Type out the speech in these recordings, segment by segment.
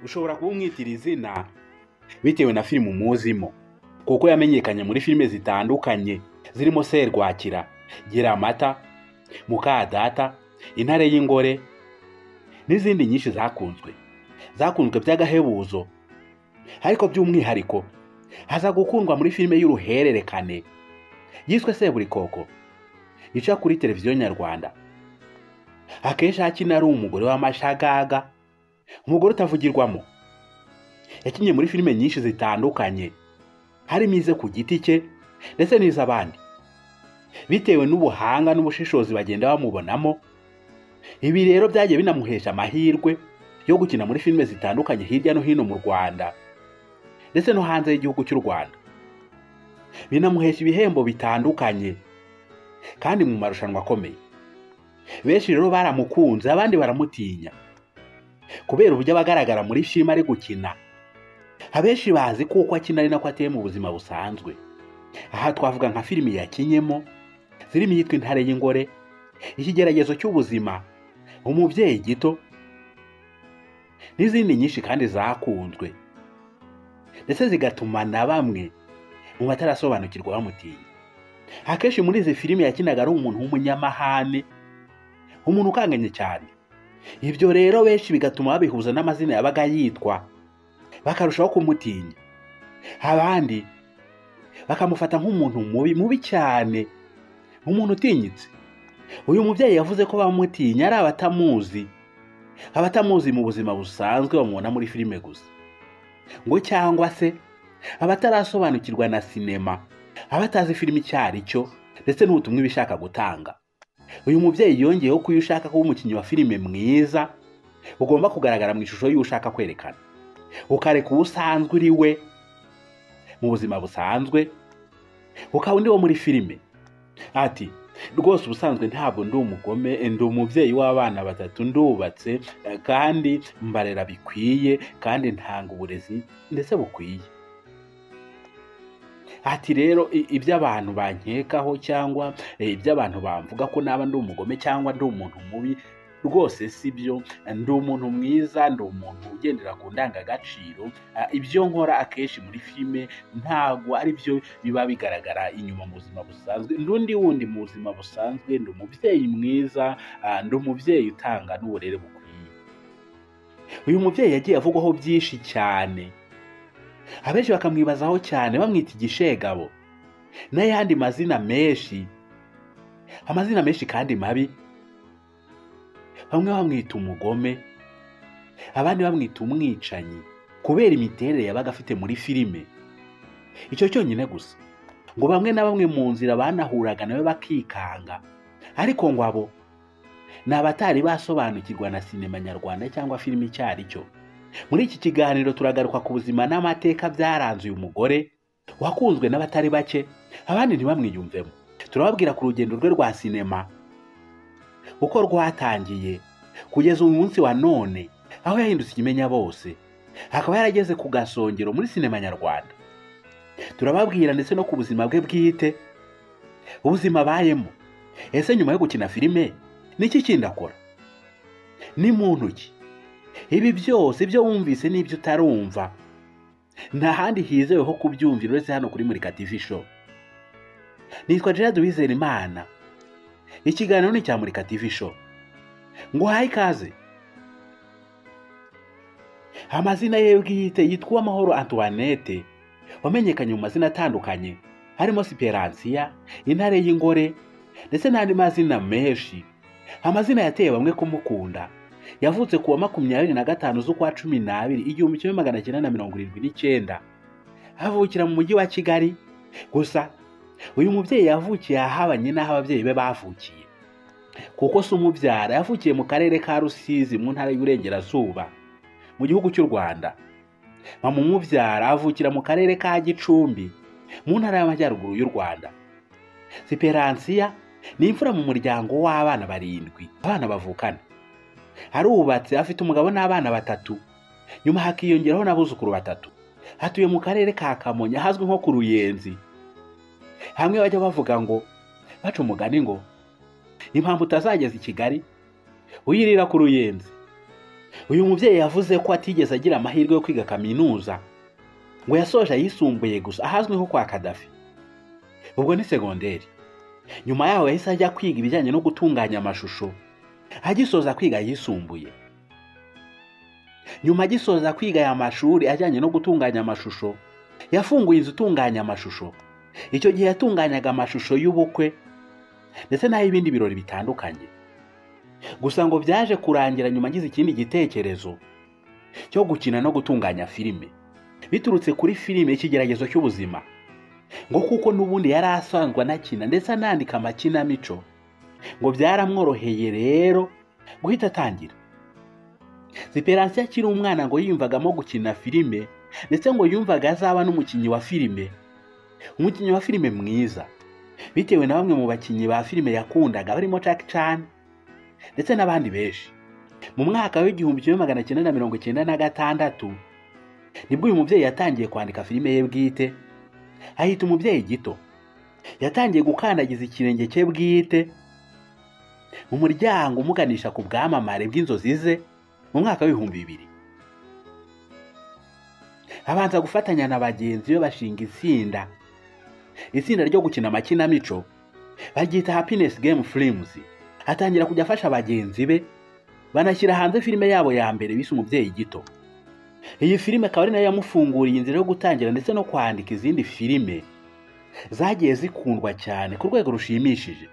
ushobora kuba umwitira izina bitewe na filime umuzimo, kuko yamenyekanye muri filime zitandukanye zirimo Serwakira, Giramata, Mukadata, Intare y'Ingore n'izindi nyinshi zakunzwe by'agahebuzo. Ariko by'umwihariko haza gukundwa muri filime y'uruhererekane yiswe Seburikoko ica kuri televiziyo nyarwanda. Akenshi akina ari umugore w'amashagaga, umugore utavugirwamo. Yakinnye muri filime nyinshi zitandukanye, harimo ize ku giti cye ndetse n'iz'abandi, bitewe n'ubuhanga n'ubushishozi bagenda bamubonamo. Ibi rero byagiye binamuhesha amahirwe yo gukina muri filime zitandukanye hirya no hino mu Rwanda ndetse no hanze y'igihugu cy'u Rwanda. Binamuhesha ibihembo bitandukanye kandi mu marushanwa akomeye. Benshi rero baramukunze, abandi baramutinya kubera uburyo abagaragara muri filime ari gukina. Abenshi bazi kuko akina ari nako ateye mu buzima busanzwe. Aha twavuga nka filime yakinyemo zirimo iyitwa Intare y'Ingore, Ikigeragezo cy'ubuzima, Umubyeyi Gito n'izindi nyinshi kandi zakunzwe ndetse zigatuma na bamwe mu batarasobanukirwa bamutinya. Akenshi muri izi filime yakinaga ari umuntu w'umunyamahane, umuntu ukanganye cyane. Ibyo rero benshi bigatuma babihuza n'amazina yabaga yitwa, bakarushaho kumutinya. Abandi bakamufata nk'umuntu mubi cyane, umuntu utinyitse. Uyu mubyeyi yavuze ko bamutinya ari abatamuzi mu buzima busanzwe bamubona muri filime gusa, ngo cyangwa se abatarasobanukirwa na sinema, abatazi filime icyo ari cyo ndetse n'ubutumwa ibishaka gutanga. Uyu mubyeyi yongeyeho ko iyo ushaka kuba umukinnyi wa filime mwiza, ugomba kugaragara mu ishusho y'uwo ushaka kwerekana, ukareka uwo usanzwe uri we mu buzima busanzwe, ukaba undi wo muri filime. Ati rwose ubusanzwe ntabwo ndi umugome, ndi umubyeyi w'abana 3, ndubatse kandi mbarera bikwiye kandi ntanga uburezi ndetse bukwiye. Ati rero ibyo abantu bankekaho cyangwa ibyo abantu bamvuga ko naba ndi umugome cyangwa ndi umuntu mubi, rwose si byo. Ndi umuntu mwiza, ndi umuntu ugendera ku ndangagaciro. Ibyo nkora akenshi muri filime ntabwo ari byo biba bigaragara inyuma mu buzima busanzwe. Ndundi wundi mu buzima busanzwe ndi umubyeyi mwiza, ndi umubyeyi utanga n'uburere bukwiye. Uyu mubyeyi yagiye avugwaho byinshi cyane, abenshi bakamwibazaho cyane, bamwita igishegabo n'ayandi mazina menshi, amazina menshi kandi mabi. Bamwe bamwita umugome, abandi bamwita umwicanyi kubera imiterere yabaga afite muri filime. Icyo cyonyine gusa, ngo bamwe na bamwe mu nzira banahuraga nawe bakikanga. Ariko ngo abo ni abatari basobanukirwa na sinema nyarwanda cyangwa filime icyo ari cyo. Muri iki kiganiro turagaruka ku buzima n'amateka byaranze uyu mugore wakunzwe n'abatari bake, abandi ntibamwiyumvemo. Turababwira ku rugendo rwe rwa sinema uko rwatangiye kugeza uyu munsi wa none, aho yahindutse ikimenya bose, akaba yarageze ku gasongero muri sinema nyarwanda. Turababwira ndetse no ku buzima bwe bwite, ubuzima abayemo. Ese nyuma yo gukina filime niki kindi akora? Ni muntu ki? Ibi byose ibyo wumvise n'ibyo utarumva, nta handi hizewe ho kubyumvira uretse hano kuri Murika TV Show. Nitwa Gerard Uwizerimana. Ikiganiro ni cya Murika TV Show. Nguhaye ikaze. Amazina ye bwite yitwa Uwamahoro Antoinette, wamenyekanye mu mazina atandukanye harimo Siperansiya, Intare y'Ingore ndetse n'andi mazina menshi. Amazina yateye bamwe kumukunda. Yavutse kuwa 25 z'ukwa 12 1979, avukira mu mujyi wa Kigali. Gusa uyu mubyeyi yavukiye ahabanye n'aho ababyeyi be bavukiye, kuko se umubyara yavukiye mu karere ka Rusizi mu ntara y'Uburengerazuba mu gihugu cy'u Rwanda. Mama umubyara avukira mu karere ka Gicumbi mu ntara y'Amajyaruguru y'u Rwanda. Siperansiya ni imfura mu muryango w'abana 7, abana bavukana. Arubatse, afite umugabo n'abana 3, nyuma hakiyongeraho n'abuzukuru 3. Hatuye mu karere ka Kamonyi hazwi nko ku Ruyenzi. Hamwe bajya bavuga ngo, baca umugani ngo impamvu utazageza i Kigali uyirira ku Ruyenzi. Uyu mubyeyi yavuze ko atigeze agira amahirwe yo kwiga kaminuza, ngo yasoje ayisumbuye gusa ahazwi nko kwa Kadafi, ubwo ni segonderi. Nyuma yaho yahise ajya kwiga ibijyanye no gutunganya amashusho, agisoza kwiga ayisumbuye. Nyuma agisoza kwiga aya mashuri ajyanye no gutunganya amashusho, yafunguye inzu itunganya amashusho. Icyo gihe yatunganyaga amashusho y'ubukwe ndetse n'ay'ibindi birori bitandukanye. Gusa ngo byaje kurangira nyuma agize ikindi gitekerezo cyo gukina no gutunganya filime, biturutse kuri filime Ikigeragezo cy'ubuzima, ngo kuko n'ubundi yari asanzwe anakina ndetse anandika amakinamico, ngo byaramworoheye rero guhita atangira. Siperansiya akiri umwana ngo yiyumvagamo gukina filime, ndetse ngo yumvaga azaba n'umukinnyi wa filime, umukinnyi wa filime mwiza, bitewe na bamwe mu bakinnyi ba filime yakundaga barimo Jackie Chan ndetse n'abandi benshi. Mu mwaka w'1996 nibwo uyu mubyeyi yatangiye kwandika filime ye bwite, ahita Umubyeyi Gito. Yatangiye gukandagiza ikirenge cye bwite mu muryango umuganisha ku bwamamare bw'inzozi ze mu mwaka w'2000. Abanza gufatanya na bagenzi be bashinga itsinda ryo gukina amakinamico, baryita Happiness Game Films. Atangira kujya afasha bagenzi be, banashyira hanze filime yabo ya mbere bise Umubyeyi Gito. Iyi filime akaba ari nayo yamufunguriye inzira yo gutangira ndetse no kwandika izindi filime zagiye zikundwa cyane ku rwego rushimishije.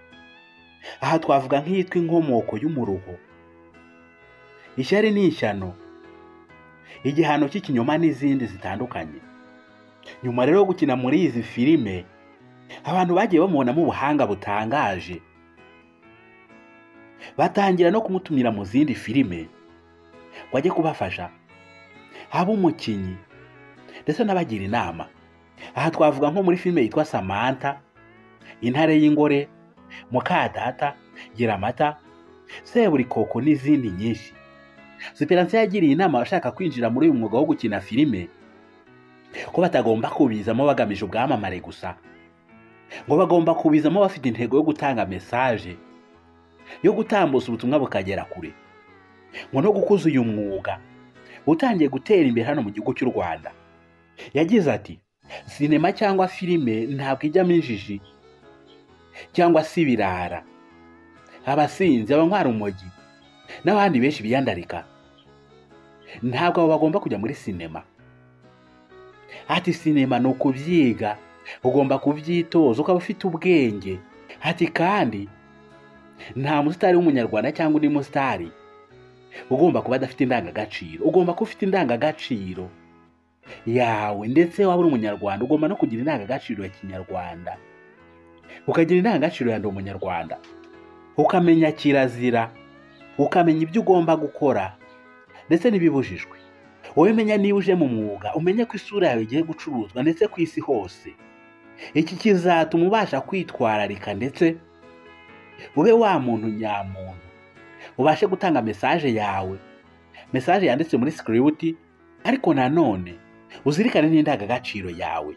Aha twavuga nk'iyitwa Inkomoko y'Umuruho, Ishyari n'Ishyano, Igihano cy'ikinyoma n'izindi zitandukanye. Nyuma rero yo gukina muri izi filime, abantu bagiye bamubonamo ubuhanga butangaje, batangira no kumutumira mu zindi filime ngo ajye kubafasha, haba umukinnyi ndetse n'abagira inama. Aha twavuga nko muri filime yitwa Samantha, Intare y'Ingore, Mukadata, Giramata, Seburikoko n'izindi nyinshi. Siperansiya yagiriye inama abashaka kwinjira muri uyu mwuga wo gukina filime ko batagomba kubizamo bagamije ubwamamare gusa, ngo bagomba kubizamo bafite intego yo gutanga mesaje, yo gutambutsa ubutumwa bukagera kure, ngo no gukuza uyu mwuga utangiye gutera imbere hano mu gihugu cy'u Rwanda. Yagize ati, sinema cyangwa filime ntabwo ijyamo injiji cyangwa se ibirara, abasinzi, abanywa urumogi n'abandi benshi biyandarika. Ntabwo abo bagomba kujya muri sinema. Ati sinema ni ukubyiga, ugomba kubyitoza ukaba ufite ubwenge. Ati kandi nta musitari w'umunyarwanda cyangwa undi musitari ugomba kuba adafite indangagaciro. Ugomba kuba ufite indangagaciro yawe, ndetse waba uri umunyarwanda ugomba no kugira indangagaciro ya kinyarwanda, ukagira indangagaciro ya ndi umunyarwanda, ukamenya kirazira, ukamenya ibyo ugomba gukora ndetse n'ibibujijwe. Wowe menya niba uje mu mwuga, umenye ko isura yawe igiye gucuruzwa ndetse ku isi hose. Iki kizatuma ubasha kwitwararika ndetse ube wa muntu nyamuntu, ubashe gutanga mesaje yawe, mesaje yanditse muri script, ariko nanone uzirikane n'indangagaciro yawe.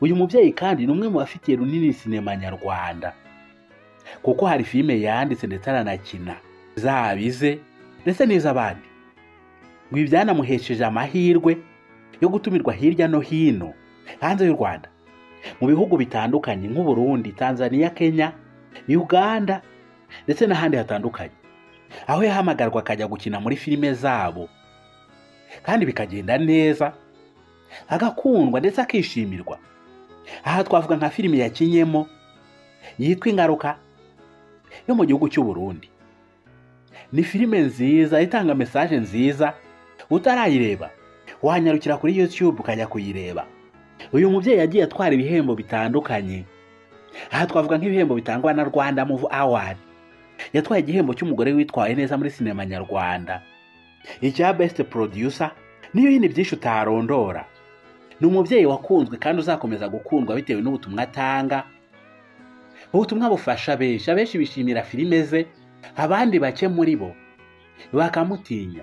Uyu mubyeyi kandi ni umwe mu bafitiye runini sinema nyarwanda, kuko hari filime yanditse ndetse aranakina, zabize ndetse n'iz'abandi. Ngo ibi byanamuhesheje amahirwe yo gutumirwa hirya no hino hanze y'u Rwanda, mu bihugu bitandukanye nk'u Burundi, Tanzania, Kenya, Uganda ndetse n'ahandi hatandukanye, aho yahamagarwa akajya gukina muri filime zabo kandi bikagenda neza, agakundwa ndetse akishimirwa. Aha twavuga nka filime yakinyemo yitwa Ingaruka yo mu gihugu cy'u Burundi. Ni filime nziza itanga mesaje nziza, utarayireba wanyarukira kuri YouTube ukajya kuyireba. Uyu mubyeyi yagiye atwara ibihembo bitandukanye. Aha twavuga nk'ibihembo bitangwa na Rwanda Movie Award. Yatwaye igihembo cy'umugore witwaye neza muri sinema nyarwanda, icya Best Producer, n'ibindi byinshi utarondora. Ni umubyeyi wakunzwe kandi uzakomeza gukundwa bitewe n'ubutumwa atanga. Ubutumwa bufasha benshi, abenshi bishimira filime ze, abandi bake muri bo bakamutinya.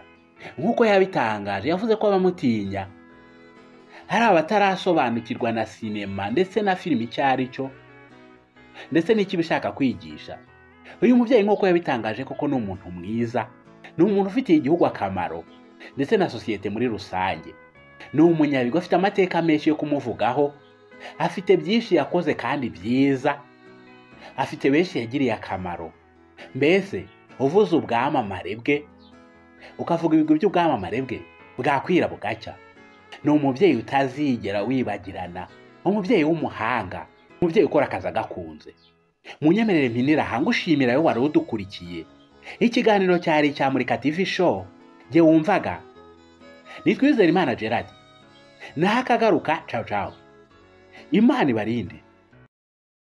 Nk'uko yabitangaje, yavuze ko abamutinya hari abatarasobanukirwa na sinema ndetse na filime icyo ari cyo ndetse n'ikibishaka kwigisha. Uyu mubyeyi nk'uko yabitangaje koko ni umuntu mwiza ni umuntu ufitiye igihugu akamaro ndetse na sosiyete muri rusange. Ni umunyabigwi afite amateka menshi yo kumuvugaho, afite byinshi yakoze kandi byiza, afite benshi yagiriye akamaro. Mbese uvuze ubwamamare bwe, ukavuga ibigwi by'ubwamamare bwe, bwakwira bugacya. Ni umubyeyi utazigera wibagirana, umubyeyi w'umuhanga, umubyeyi ukora akazi agakunze. Munyemerere mpinira hangushimira yo wari udukurikiye. Ikiganiro cyari cya Murika TV Show. Jye wumvaga ni Twizerimana Gerard. Nakagaruka, ciao ciao. Imana ibarinde.